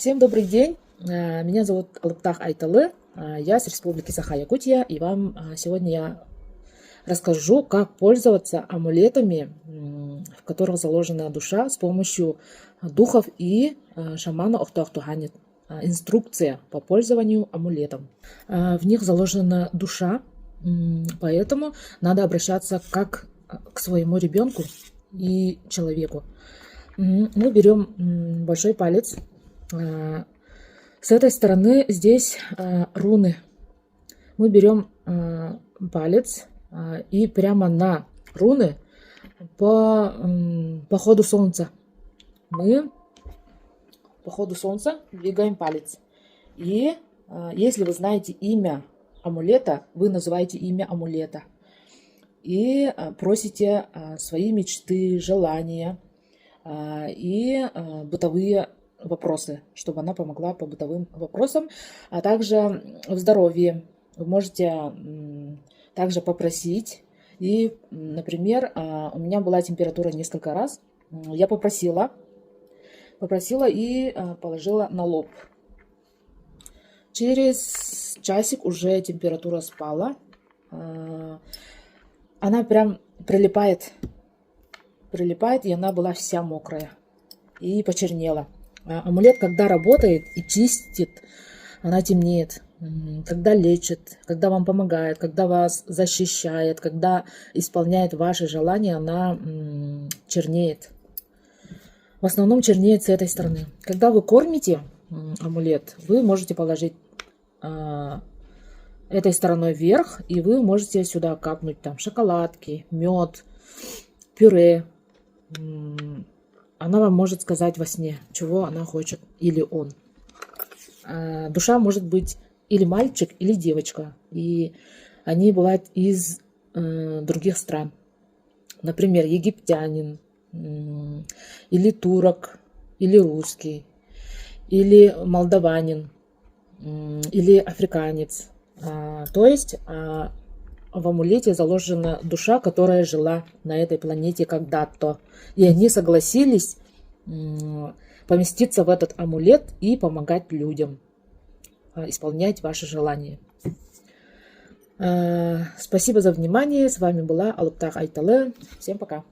Всем добрый день. Меня зовут Алыптах Айталы. Я с Республики Саха-Якутия. И вам сегодня я расскажу, как пользоваться амулетами, в которых заложена душа с помощью духов и шамана Охтуахтуганит. Инструкция по пользованию амулетом. В них заложена душа, поэтому надо обращаться как к своему ребенку и человеку. Мы берем большой палец. С этой стороны здесь руны. Мы берем палец и прямо на руны по ходу солнца. Мы по ходу солнца двигаем палец. И если вы знаете имя амулета, вы называете имя амулета. И просите свои мечты, желания и бытовые вопросы, чтобы она помогла по бытовым вопросам, а также в здоровье. Вы можете также попросить. И, например, у меня была температура несколько раз. Я попросила и положила на лоб. Через часик уже температура спала. Она прям прилипает, и она была вся мокрая и почернела. Амулет, когда работает и чистит, она темнеет. Когда лечит, когда вам помогает, когда вас защищает, когда исполняет ваши желания, она чернеет. В основном чернеет с этой стороны. Когда вы кормите амулет, вы можете положить этой стороной вверх, и вы можете сюда капнуть там шоколадки, мед, пюре. Она вам может сказать во сне, чего она хочет, или он. Душа может быть или мальчик, или девочка. И они бывают из других стран. Например, египтянин, или турок, или русский, или молдаванин, или африканец. То есть в амулете заложена душа, которая жила на этой планете когда-то. И они согласились поместиться в этот амулет и помогать людям исполнять ваши желания. Спасибо за внимание. С вами была Алыптах Айталы. Всем пока.